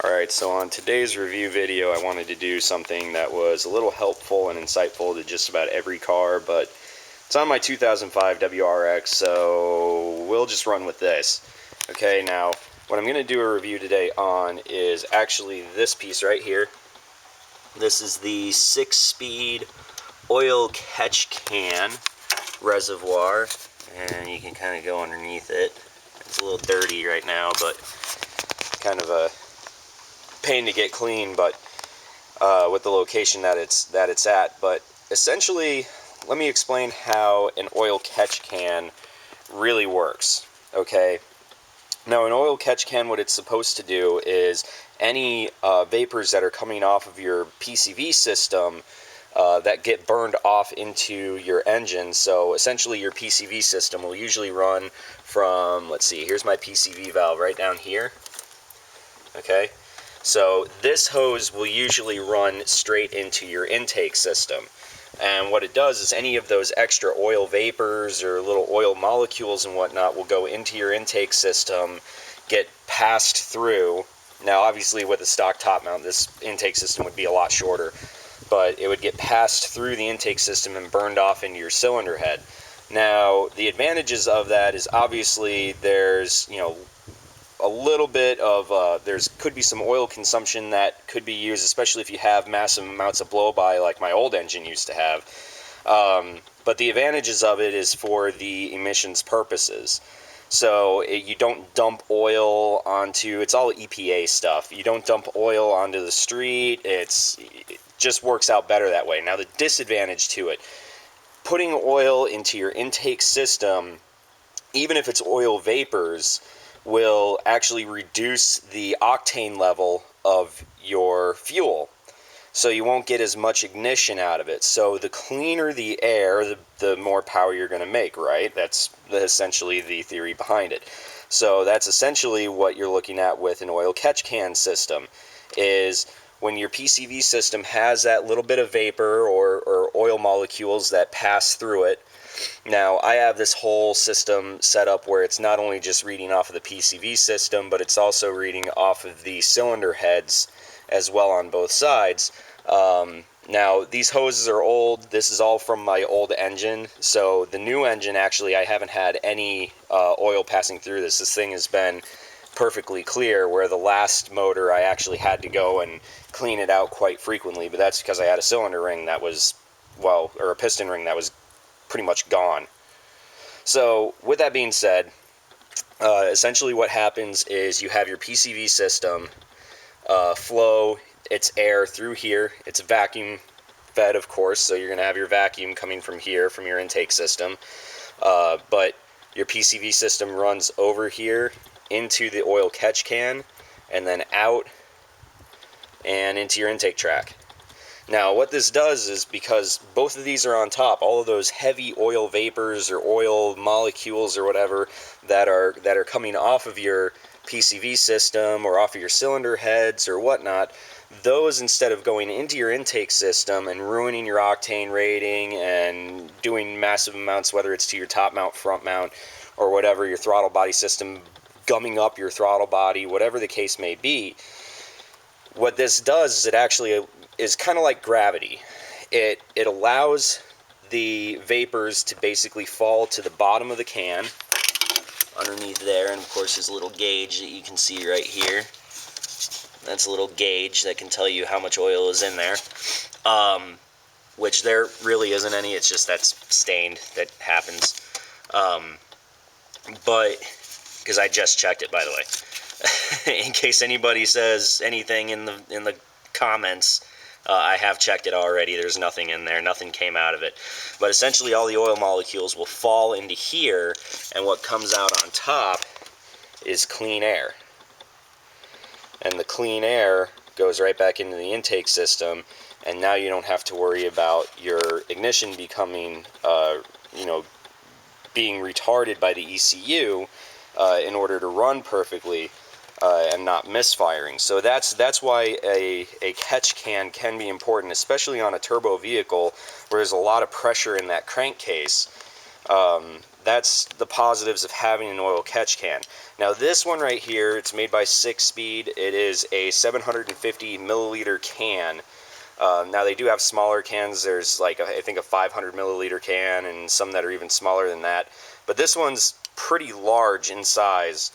Alright, so on today's review video I wanted to do something that was a little helpful and insightful to just about every car, but it's on my 2005 WRX, so we'll just run with this. Okay, now what I'm going to do a review today on is actually this piece right here. This is the Sickspeed oil catch can reservoir, and you can kind of go underneath it. It's a little dirty right now, but kind of a pain to get clean, but with the location that it's at. But essentially, let me explain how an oil catch can really works. Okay, now an oil catch can, what it's supposed to do is any vapors that are coming off of your PCV system that get burned off into your engine. So essentially your PCV system will usually run from, let's see, here's my PCV valve right down here. Okay, so this hose will usually run straight into your intake system. And what it does is any of those extra oil vapors or little oil molecules and whatnot will go into your intake system, get passed through. Now obviously with a stock top mount, this intake system would be a lot shorter, but it would get passed through the intake system and burned off into your cylinder head. Now the advantages of that is obviously there's, a little bit of, could be some oil consumption that could be used, especially if you have massive amounts of blow-by like my old engine used to have. But the advantages of it is for the emissions purposes. So you don't dump oil onto, it's all EPA stuff. You don't dump oil onto the street. It just works out better that way. Now the disadvantage to it, putting oil into your intake system, even if it's oil vapors, will actually reduce the octane level of your fuel. So you won't get as much ignition out of it. So the cleaner the air, the more power you're going to make, right? That's essentially the theory behind it. So that's essentially what you're looking at with an oil catch can system, is when your PCV system has that little bit of vapor or oil molecules that pass through it. Now, I have this whole system set up where it's not only just reading off of the PCV system, but it's also reading off of the cylinder heads as well on both sides. Now, these hoses are old. This is all from my old engine. So the new engine, actually, I haven't had any oil passing through this. This thing has been perfectly clear, where the last motor I actually had to go and clean it out quite frequently, but that's because I had a cylinder ring that was, well, or a piston ring that was pretty much gone. So with that being said, essentially what happens is you have your PCV system flow its air through here. It's vacuum fed, of course, so you're going to have your vacuum coming from here, from your intake system. But your PCV system runs over here into the oil catch can and then out and into your intake track. Now, what this does is, because both of these are on top, all of those heavy oil vapors or oil molecules or whatever that are coming off of your PCV system or off of your cylinder heads or whatnot, those, instead of going into your intake system and ruining your octane rating and doing massive amounts, whether it's to your top mount, front mount, or whatever, your throttle body system, gumming up your throttle body, whatever the case may be, what this does is it actually is kind of like gravity. It allows the vapors to basically fall to the bottom of the can, underneath there, and of course there's a little gauge that you can see right here. That's a little gauge that can tell you how much oil is in there, which there really isn't any, it's just that's stained, that happens. But, because I just checked it, by the way, in case anybody says anything in the comments, I have checked it already. There's nothing in there. Nothing came out of it. But essentially all the oil molecules will fall into here, and what comes out on top is clean air. And the clean air goes right back into the intake system, and now you don't have to worry about your ignition becoming, being retarded by the ECU in order to run perfectly. And not misfiring. So that's why a catch can be important, especially on a turbo vehicle where there's a lot of pressure in that crankcase. that's the positives of having an oil catch can. Now this one right here, it's made by Sickspeed. It is a 750 milliliter can. Now they do have smaller cans. There's like I think a 500 milliliter can and some that are even smaller than that. But this one's pretty large in size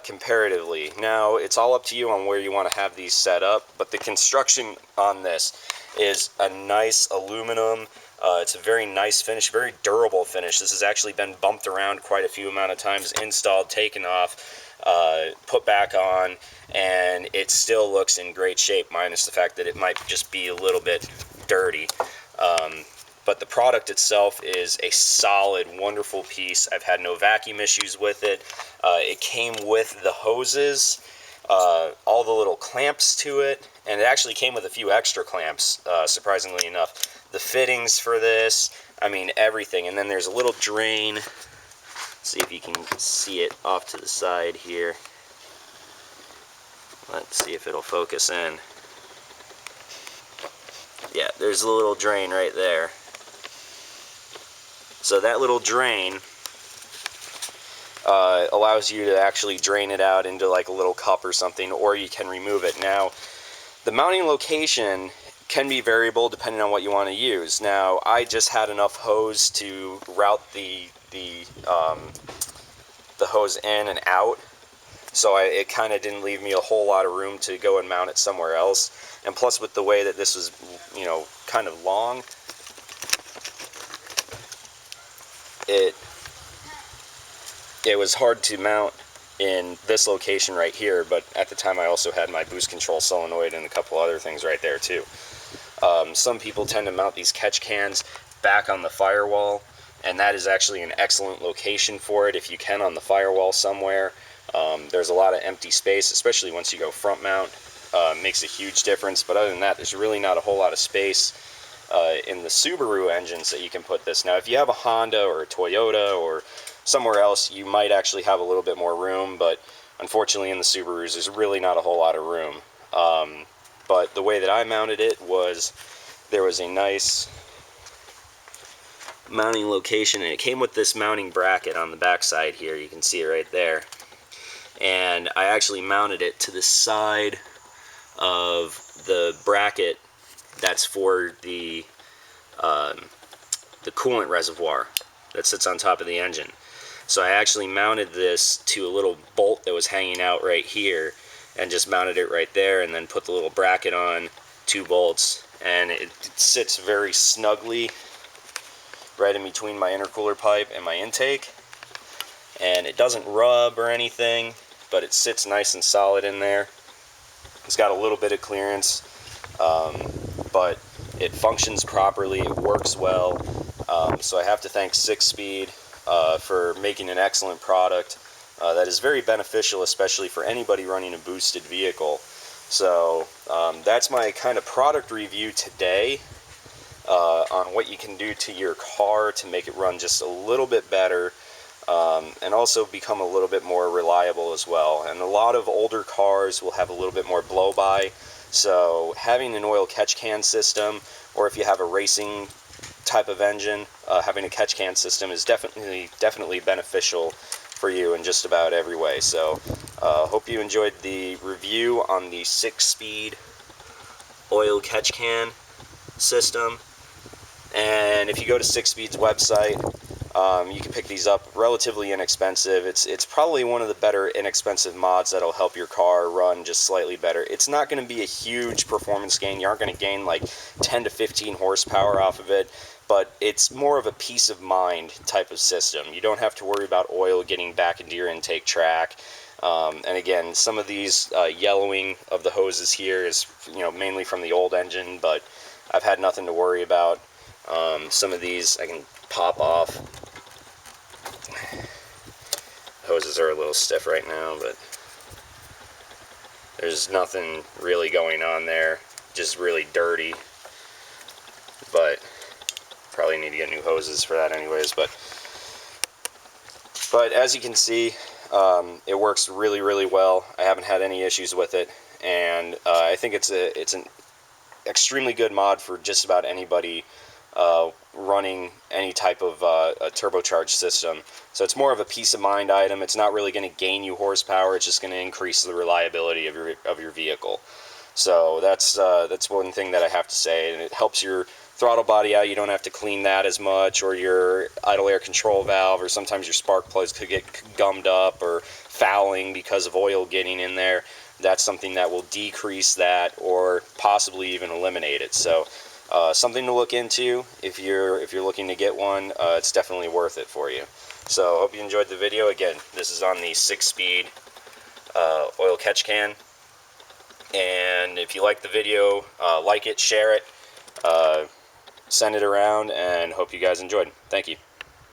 comparatively. Now it's all up to you on where you want to have these set up, but the construction on this is a nice aluminum. It's a very nice finish, very durable finish. This has actually been bumped around quite a few amount of times, installed, taken off, put back on, and it still looks in great shape, minus the fact that it might just be a little bit dirty. But the product itself is a solid, wonderful piece. I've had no vacuum issues with it. It came with the hoses, all the little clamps to it, and it actually came with a few extra clamps, surprisingly enough. The fittings for this, I mean, everything. And then there's a little drain. Let's see if you can see it off to the side here. Let's see if it'll focus in. Yeah, there's a little drain right there. So that little drain allows you to actually drain it out into like a little cup or something, or you can remove it. Now, the mounting location can be variable depending on what you want to use. Now, I just had enough hose to route the hose in and out, so it kind of didn't leave me a whole lot of room to go and mount it somewhere else. And plus, with the way that this was, you know, kind of long, it was hard to mount in this location right here, but at the time I also had my boost control solenoid and a couple other things right there too. Some people tend to mount these catch cans back on the firewall, and that is actually an excellent location for it if you can, on the firewall somewhere. There's a lot of empty space, especially once you go front mount. Makes a huge difference, but other than that, there's really not a whole lot of space in the Subaru engines that you can put this. Now, if you have a Honda or a Toyota or somewhere else, you might actually have a little bit more room, but unfortunately in the Subarus, there's really not a whole lot of room. But the way that I mounted it was, there was a nice mounting location, and it came with this mounting bracket on the back side here. You can see it right there. And I actually mounted it to the side of the bracket that's for the coolant reservoir that sits on top of the engine. So I actually mounted this to a little bolt that was hanging out right here, and just mounted it right there, and then put the little bracket on, 2 bolts, and it sits very snugly right in between my intercooler pipe and my intake. And it doesn't rub or anything, but it sits nice and solid in there. It's got a little bit of clearance, but it functions properly, it works well. So I have to thank Sickspeed for making an excellent product that is very beneficial, especially for anybody running a boosted vehicle. So that's my kind of product review today on what you can do to your car to make it run just a little bit better, and also become a little bit more reliable as well. And a lot of older cars will have a little bit more blow-by, so having an oil catch can system, or if you have a racing type of engine, having a catch can system is definitely beneficial for you in just about every way. So hope you enjoyed the review on the Sickspeed oil catch can system. And if you go to Sickspeed's website, you can pick these up relatively inexpensive. It's probably one of the better inexpensive mods that'll help your car run just slightly better. It's not going to be a huge performance gain. You aren't going to gain like 10 to 15 horsepower off of it, but it's more of a peace of mind type of system. You don't have to worry about oil getting back into your intake track. And again, some of these yellowing of the hoses here is, you know, mainly from the old engine, but I've had nothing to worry about. Some of these I can pop off. Hoses are a little stiff right now, but there's nothing really going on there, just really dirty. But probably need to get new hoses for that anyways. But as you can see, it works really, really well. I haven't had any issues with it, and I think it's an extremely good mod for just about anybody running any type of a turbocharged system. So it's more of a peace of mind item. It's not really going to gain you horsepower. It's just going to increase the reliability of your vehicle. So that's one thing that I have to say, and it helps your throttle body out. You don't have to clean that as much, or your idle air control valve, or sometimes your spark plugs could get gummed up or fouling because of oil getting in there. That's something that will decrease that or possibly even eliminate it. So something to look into if you're looking to get one. It's definitely worth it for you. So hope you enjoyed the video. Again, this is on the Sickspeed oil catch can. And if you like the video, like it, share it, send it around, and hope you guys enjoyed. Thank you.